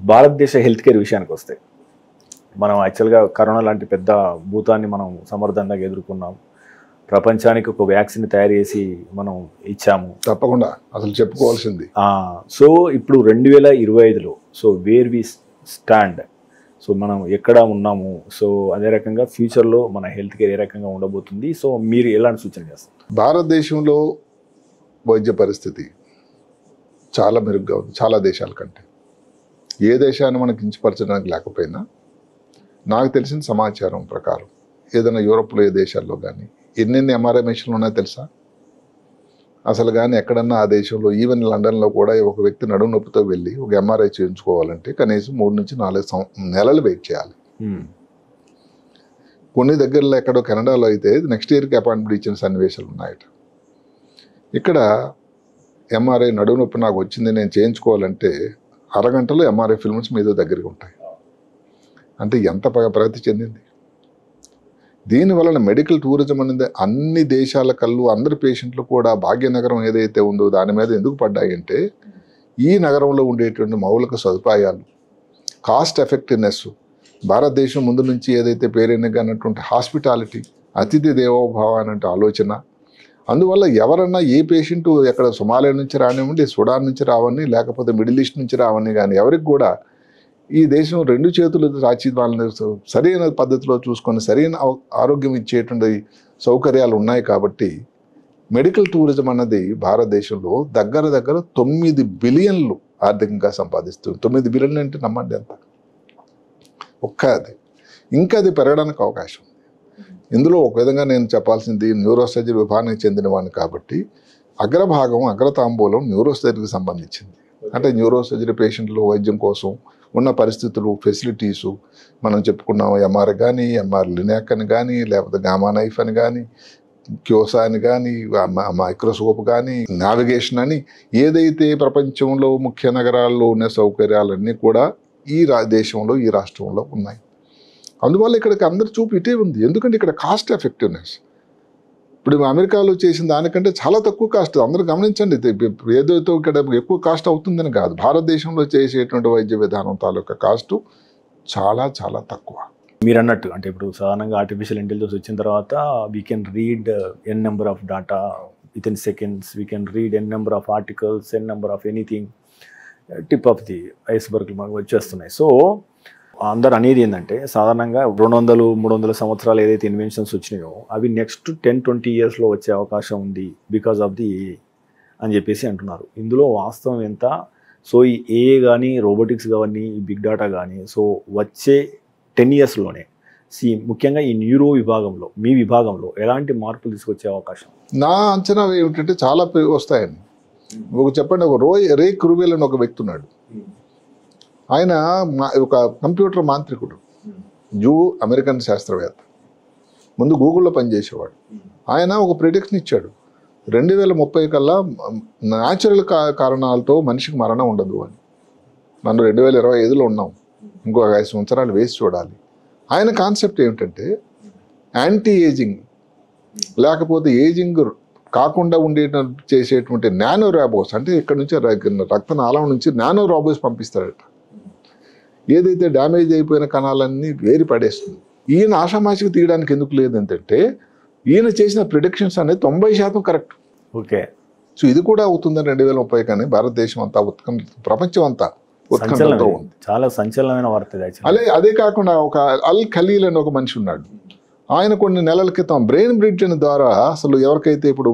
భారతదేశ health care విషయానికి వస్తే మనం యాక్చువల్గా కరోనా లాంటి పెద్ద భూతాన్ని మనం సమర్థంగా ఎదుర్కొన్నాం. ప్రపంచానికి ఒక వ్యాక్సిన్ తయారు చేసి మనం ఇచ్చాము. తప్పకుండా అసలు చెప్పుకోవాల్సింది. సో ఇప్పుడు 2025లో so where we stand, so మనం ఎక్కడ ఉన్నాము, సో అదే రకంగా ఫ్యూచర్లో మన హెల్త్ కేర్ ఏ రకంగా ఉండబోతుంది, సో మీరు ఎలాంటి సూచన చేస్తారు? భారతదేశంలో వైద్య పరిస్థితి చాలా మెరుగ్గా ఉంది చాలా దేశాల కంటే. ఏ దేశాన్ని మనకి కించపరచడానికి లేకపోయినా నాకు తెలిసిన సమాచారం ప్రకారం ఏదైనా యూరోప్లో ఏ దేశాల్లో కానీ ఎన్నెన్ని ఎంఆర్ఐ మెషిన్లు ఉన్నాయో తెలుసా? అసలు కానీ ఎక్కడన్నా ఆ దేశంలో ఈవెన్ లండన్లో కూడా ఒక వ్యక్తి నడుము నొప్పితో వెళ్ళి ఒక ఎంఆర్ఐ చేయించుకోవాలంటే కనీసం 3 నుంచి 4 నెలలు వెయిట్ చేయాలి. కొన్ని దగ్గరలో ఎక్కడో కెనడాలో అయితే నెక్స్ట్ ఇయర్కి అపాయింట్మెంట్ ఇచ్చిన సన్నివేశాలు ఉన్నాయట. ఇక్కడ ఎంఆర్ఐ నడుము నొప్పి నాకు వచ్చింది నేను చేయించుకోవాలంటే అరగంటలో ఎంఆర్ఐ ఫిల్మ్స్ మీద దగ్గరికి ఉంటాయి. అంటే ఎంత ప్రగతి చెందింది. దీనివలన మెడికల్ టూరిజం అనేది అన్ని దేశాల కళ్ళు అందరి పేషెంట్లు కూడా భాగ్యనగరం ఏదైతే ఉందో దాని మీద ఎందుకు పడ్డాయి అంటే ఈ నగరంలో ఉండేటువంటి మౌలిక సదుపాయాలు, కాస్ట్ ఎఫెక్టివ్నెస్, భారతదేశం ముందు నుంచి ఏదైతే పేరెన్నగానటువంటి హాస్పిటాలిటీ, అతిథి దేవోభావ అనే ఆలోచన. అందువల్ల ఎవరన్నా ఏ పేషెంట్ ఎక్కడ సొమాలియా నుంచి రానివ్వండి, సుడాన్ నుంచి రావని, లేకపోతే మిడిల్ ఈస్ట్ నుంచి రావని కానీ ఎవరికి కూడా ఈ దేశం 2 చేతులు రాచి వాళ్ళని సరైన పద్ధతిలో చూసుకొని సరైన ఆరోగ్యం ఇచ్చేటువంటి సౌకర్యాలు ఉన్నాయి. కాబట్టి మెడికల్ టూరిజం అన్నది భారతదేశంలో దగ్గర 9 బిలియన్లు ఆర్థికంగా సంపాదిస్తుంది. 9 బిలియన్లు అంటే నమ్మండి ఎంత అది. ఇంకా అది పెరగడానికి అవకాశం ఉంది. ఇందులో ఒక విధంగా నేను చెప్పాల్సింది న్యూరోసర్జరీ విభాగానికి చెందిన వాడిని కాబట్టి అగ్రభాగం అగ్రతాంబూలం న్యూరోసర్జరీకి సంబంధించింది. అంటే న్యూరోసర్జరీ పేషెంట్లు వైద్యం కోసం ఉన్న పరిస్థితులు, ఫెసిలిటీసు మనం చెప్పుకున్నాం. ఎంఆర్ కానీ, ఎంఆర్ లినాక్ అని కానీ, లేకపోతే గామా నైఫ్ అని కానీ, క్యోసా అని కానీ, మైక్రోస్కోప్ కానీ, నావిగేషన్ అని ఏదైతే ప్రపంచంలో ముఖ్య నగరాల్లో ఉన్న సౌకర్యాలన్నీ కూడా ఈ దేశంలో ఈ రాష్ట్రంలో ఉన్నాయి. అందువల్ల ఇక్కడికి అందరి చూపు ఇటే ఉంది. ఎందుకంటే ఇక్కడ కాస్ట్ ఎఫెక్టివ్నెస్ ఇప్పుడు అమెరికాలో చేసిన దానికంటే చాలా తక్కువ కాస్ట్. అందరూ గమనించండి, ఏదైతే ఇక్కడ ఎక్కువ కాస్ట్ అవుతుందని కాదు, భారతదేశంలో చేసేటువంటి వైద్య విధానం తాలూకా కాస్టు చాలా చాలా తక్కువ. మీరు అన్నట్టు అంటే ఇప్పుడు సాధారణంగా ఆర్టిఫిషియల్ ఇంటెలిజెన్స్ వచ్చిన తర్వాత we can read n number of data with in seconds, we can read n number of articles, n number of anything, tip of the iceberg మనకు వచ్చేస్తున్నాయి. సో అందరు అనేది ఏంటంటే సాధారణంగా 200-300 సంవత్సరాలు ఏదైతే ఇన్వెన్షన్స్ వచ్చినాయో అవి నెక్స్ట్ 10-20 ఇయర్స్లో వచ్చే అవకాశం ఉంది బికాజ్ ఆఫ్ ది ఏఐ అని చెప్పేసి అంటున్నారు. ఇందులో వాస్తవం ఎంత? సో ఈ ఏఐ కానీ, రోబోటిక్స్ కానీ, ఈ బిగ్ డేటా కానీ సో వచ్చే 10 ఇయర్స్లోనే ముఖ్యంగా ఈ న్యూరో విభాగంలో, మీ విభాగంలో ఎలాంటి మార్పులు తీసుకొచ్చే అవకాశం? నా అంచనా ఏమిటంటే చాలా వస్తాయని. ఒక చెప్పండి, ఒక రే క్రూవెల్ అని ఒక వ్యక్తి ఉన్నాడు. ఆయన ఒక కంప్యూటర్ మాంత్రికుడు, అమెరికన్ శాస్త్రవేత్త. ముందు గూగుల్లో పనిచేసేవాడు. ఆయన ఒక ప్రిడిక్షన్ ఇచ్చాడు, 2030 కల్లా న్యాచురల్ కారణాలతో మనిషికి మరణం ఉండదు అని. మనం 2025లో ఉన్నాం, ఇంకో 5 సంవత్సరాలు వేసి చూడాలి. ఆయన కాన్సెప్ట్ ఏమిటంటే యాంటీ ఏజింగ్, లేకపోతే ఏజింగ్ కాకుండా చేసేటువంటి నానో రాబోస్, అంటే ఇక్కడ నుంచి రక్తనాళం నుంచి నానో రాబోస్ పంపిస్తాడట. ఏదైతే డ్యామేజ్ అయిపోయిన కణాలన్నీ వేరి పడేస్తుంది. ఈయన ఆషామాషికి తీయడానికి ఎందుకు లేదు ఏంటంటే ఈయన చేసిన ప్రిడిక్షన్స్ అనేది 90% కరెక్ట్. ఓకే, సో ఇది కూడా అవుతుందని 2030 కానీ భారతదేశం అంతా ప్రపంచం అంతా ఉత్కంఠతో ఉంది. చాలా సంచలనమైన వార్త. అదే కాకుండా ఒక అల్ ఖలీల్ అని ఒక మనిషి ఉన్నాడు. ఆయన కొన్ని నెలల క్రితం బ్రెయిన్ బ్రిడ్జ్ ద్వారా అసలు ఎవరికైతే ఇప్పుడు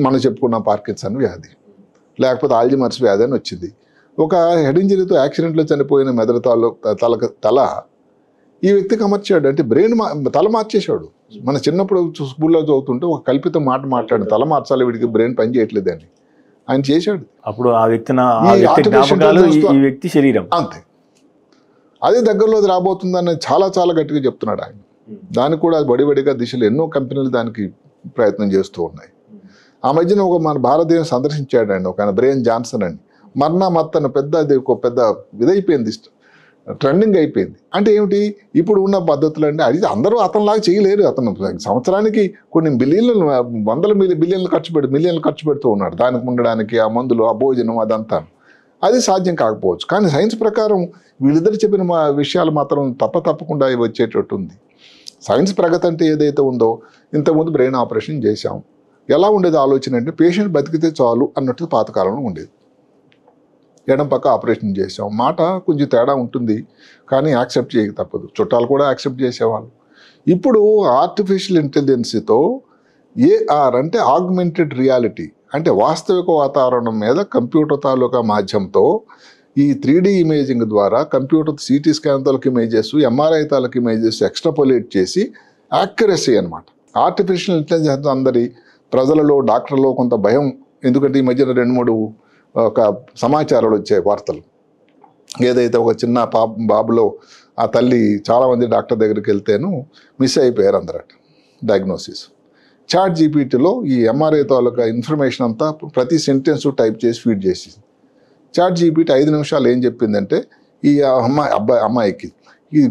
మనం చెప్పుకున్న పార్కిన్సన్ వ్యాధి, లేకపోతే ఆల్జిమర్స్ వ్యాధి అని వచ్చింది. ఒక హెడ్ ఇంజరీతో యాక్సిడెంట్లో చనిపోయిన మెదడు తల ఈ వ్యక్తికి అమర్చాడు. అంటే బ్రెయిన్ తల మార్చేశాడు. మన చిన్నప్పుడు స్కూల్లో చదువుతుంటే ఒక కల్పిత మాట మాట్లాడు, తల మార్చాలి వీడికి బ్రెయిన్ పని చేయట్లేదని ఆయన చేశాడు. అప్పుడు ఆ వ్యక్తి శరీరం అంతే. అదే దగ్గరలో రాబోతుందని చాలా చాలా గట్టిగా చెప్తున్నాడు ఆయన. దానికి కూడా బడిబడిగా దిశలు ఎన్నో కంపెనీలు దానికి ప్రయత్నం చేస్తూ ఉన్నాయి. ఆ మధ్యన మన భారతదేశం సందర్శించాడు ఆయన, ఒక బ్రెయిన్ జాన్సన్ అని. మత్తను అది ఒక పెద్ద ఇదైపోయింది, ట్రెండింగ్ అయిపోయింది. అంటే ఏమిటి, ఇప్పుడు ఉన్న పద్ధతులు అంటే అది అందరూ అతనిలాగా చేయలేరు. అతను సంవత్సరానికి కొన్ని బిలియన్లు, 100 బిలియన్లు ఖర్చు మిలియన్లు ఖర్చు పెడుతూ ఉన్నాడు దానికి ఉండడానికి, ఆ మందులు, ఆ భోజనం, అదంతా. అది సాధ్యం కాకపోవచ్చు. కానీ సైన్స్ ప్రకారం వీళ్ళిద్దరు చెప్పిన విషయాలు మాత్రం తప్పకుండా వచ్చేటట్టు ఉంది. సైన్స్ ప్రగతి అంటే ఏదైతే ఉందో, ఇంతకుముందు బ్రెయిన్ ఆపరేషన్ చేశాం, ఎలా ఉండేది ఆలోచన అంటే పేషెంట్ బతికితే చాలు అన్నట్టు పాతకాలంలో ఉండేది. ఎడం పక్క ఆపరేషన్ చేసాం, మాట కొంచెం తేడా ఉంటుంది కానీ యాక్సెప్ట్ చేయక తప్పదు. చుట్టాలు కూడా యాక్సెప్ట్ చేసేవాళ్ళు. ఇప్పుడు ఆర్టిఫిషియల్ ఇంటెలిజెన్స్తో ఏఆర్ అంటే ఆగ్మెంటెడ్ రియాలిటీ, అంటే వాస్తవిక వాతావరణం మీద కంప్యూటర్ తాలూకా మాధ్యమంతో ఈ 3D ఇమేజింగ్ ద్వారా కంప్యూటర్ సిటీ స్కాన్ తాలూకు ఇమేజెస్, ఎంఆర్ఐ తాలూకు ఇమేజెస్ ఎక్స్ట్రాపోలేట్ చేసి యాక్యురసీ అనమాట. ఆర్టిఫిషియల్ ఇంటెలిజెన్స్ అందరి ప్రజలలో, డాక్టర్లో కొంత భయం, ఎందుకంటే ఈ మధ్యన 2-3 ఒక సమాచారాలు వచ్చాయి, వార్తలు. ఏదైతే ఒక చిన్న బాబులో ఆ తల్లి చాలామంది డాక్టర్ దగ్గరికి వెళ్తేను మిస్ అయిపోయారు అందరట డయాగ్నోసిస్. చాట్ జీపీటీలో ఈ ఎంఆర్ఐ తాలూకా ఇన్ఫర్మేషన్ అంతా ప్రతి సెంటెన్స్ టైప్ చేసి ఫీడ్ చేసింది. చాట్ జీపీటీ 5 నిమిషాలు ఏం చెప్పిందంటే ఈ అమ్మాయికి ఈ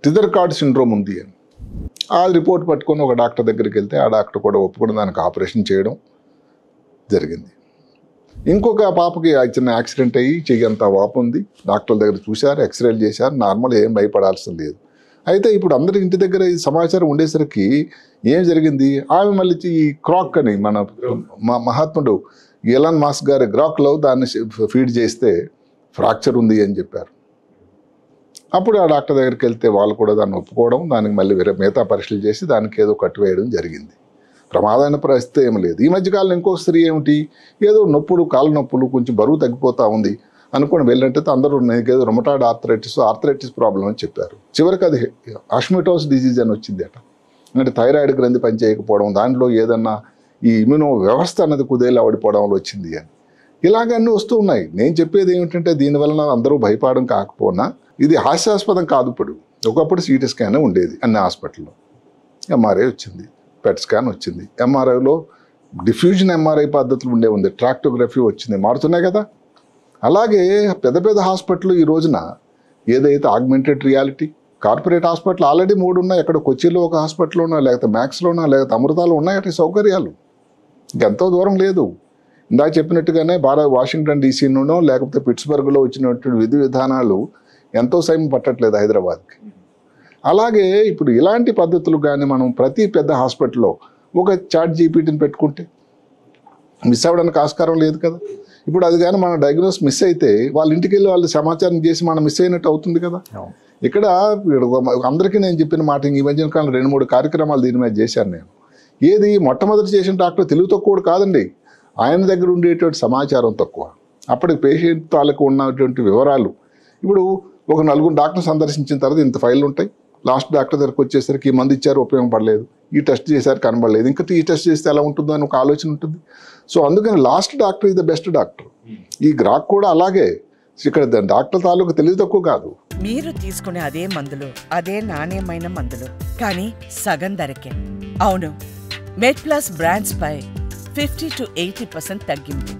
టిదర్ కార్డ్ సిండ్రోమ్ ఉంది అని. ఆ రిపోర్ట్ పట్టుకొని ఒక డాక్టర్ దగ్గరికి వెళ్తే ఆ డాక్టర్ కూడా ఒప్పుకొని దానికి ఆపరేషన్ చేయడం జరిగింది. ఇంకొక పాపకి చిన్న యాక్సిడెంట్ అయ్యి చెయ్యంతా వాపు ఉంది, డాక్టర్ల దగ్గర చూశారు, ఎక్స్రేలు చేశారు, నార్మల్, ఏం భయపడాల్సిన లేదు. అయితే ఇప్పుడు అందరి ఇంటి దగ్గర ఈ సమాచారం ఉండేసరికి ఏం జరిగింది, ఆమె మళ్ళీ ఈ క్రాక్ అని మన మహాత్ముడు ఎలాన్ మాస్క్ గారి గ్రాక్లో దాన్ని ఫీడ్ చేస్తే ఫ్రాక్చర్ ఉంది అని చెప్పారు. అప్పుడు ఆ డాక్టర్ దగ్గరికి వెళ్తే వాళ్ళు కూడా దాన్ని ఒప్పుకోవడం, దానికి మళ్ళీ మిగతా పరీక్షలు చేసి దానికి ఏదో కట్టివేయడం జరిగింది. ప్రమాదమైన పరిస్థితి ఏమి లేదు. ఈ మధ్యకాలంలో ఇంకో స్త్రీ ఏమిటి, ఏదో నొప్పులు, కాళ్ళ నొప్పులు, కొంచెం బరువు తగ్గిపోతూ ఉంది అనుకుని వెళ్ళినట్టు అందరూ నీకేదో రొమటాయిడ్ ఆర్థరైటిస్ ప్రాబ్లం అని చెప్పారు. చివరికి అది హష్మిటోస్ డిజీజ్ అని వచ్చింది అట. అంటే థైరాయిడ్ గ్రంథి పనిచేయకపోవడం, దాంట్లో ఏదన్నా ఈ ఇమ్యూనో వ్యవస్థ అన్నది కుదేలా పడిపోవడంలో వచ్చింది అని ఇలాగన్నీ వస్తూ ఉన్నాయి. నేను చెప్పేది ఏమిటంటే దీనివలన అందరూ భయపడడం కాకపోయినా ఇది హాస్యాస్పదం కాదు. ఇప్పుడు ఒకప్పుడు సిటీ స్కాన్ ఉండేది అన్ని హాస్పిటల్లో, ఎంఆర్ఐ వచ్చింది, పెట్ స్కాన్ వచ్చింది, ఎంఆర్ఐలో డిఫ్యూజన్ ఎంఆర్ఐ పద్ధతులు ఉంది, ట్రాక్టోగ్రఫీ వచ్చింది, మారుతున్నాయి కదా. అలాగే పెద్ద పెద్ద హాస్పిటల్ ఈ రోజున ఏదైతే augmented reality, corporate hospital already 3 ఉన్నాయి. ఎక్కడ కొచ్చిలో ఒక హాస్పిటల్లోనా, లేకపోతే మ్యాక్స్లోనా, లేకపోతే అమృతాలో ఉన్నాయట సౌకర్యాలు. ఇంకెంతో దూరం లేదు. ఇందాక చెప్పినట్టుగానే వాషింగ్టన్ డీసీలోనో లేకపోతే పిట్స్బర్గ్లో వచ్చినటువంటి విధి విధానాలు ఎంతో సమయం పట్టట్లేదు హైదరాబాద్కి. అలాగే ఇప్పుడు ఇలాంటి పద్ధతులు కానీ మనం ప్రతి పెద్ద హాస్పిటల్లో ఒక చాట్ జీపీటీని పెట్టుకుంటే మిస్ అవ్వడానికి ఆస్కారం లేదు కదా. ఇప్పుడు అది కానీ మన డయాగ్నోస్ మిస్ అయితే వాళ్ళ ఇంటికి వెళ్ళి వాళ్ళు సమాచారం చేసి మనం మిస్ అయినట్టు అవుతుంది కదా. ఇక్కడ అందరికీ నేను చెప్పిన మాట, ఈ మధ్యన కాలం 2-3 కార్యక్రమాలు దీని మీద చేశాను నేను. ఏది మొట్టమొదటి చేసిన డాక్టర్ తెలివి తక్కువ కాదండి, ఆయన దగ్గర ఉండేటువంటి సమాచారం తక్కువ. అప్పటికి పేషెంట్ తాలూకు ఉన్నటువంటి వివరాలు. ఇప్పుడు ఒక 4 డాక్టర్ సందర్శించిన తర్వాత ఇంత ఫైళ్ళు ఉంటాయి. లాస్ట్ డాక్టర్ దగ్గరకు వచ్చేసరికి ఈ మంది ఇచ్చారు, ఉపయోగపడలేదు, ఈ టెస్ట్ చేశారు, కనబడలేదు, ఇంకా ఈ టెస్ట్ చేస్తే ఎలా ఉంటుందో అని ఒక ఆలోచన ఉంటుంది. సో అందుకని last doctor is the best doctor. ఈ గ్రాక్ కూడా అలాగే, ఇక్కడ డాక్టర్ తాలూకు తెలివి తక్కువ కాదు. మీరు తీసుకునే అదే మందులు, అదే నాణ్యమైన మందులు, కానీ సగం ధరకే. అవును, మెడ్ ప్లస్ బ్రాండ్స్ పై 50 to 80% తగ్గింపు.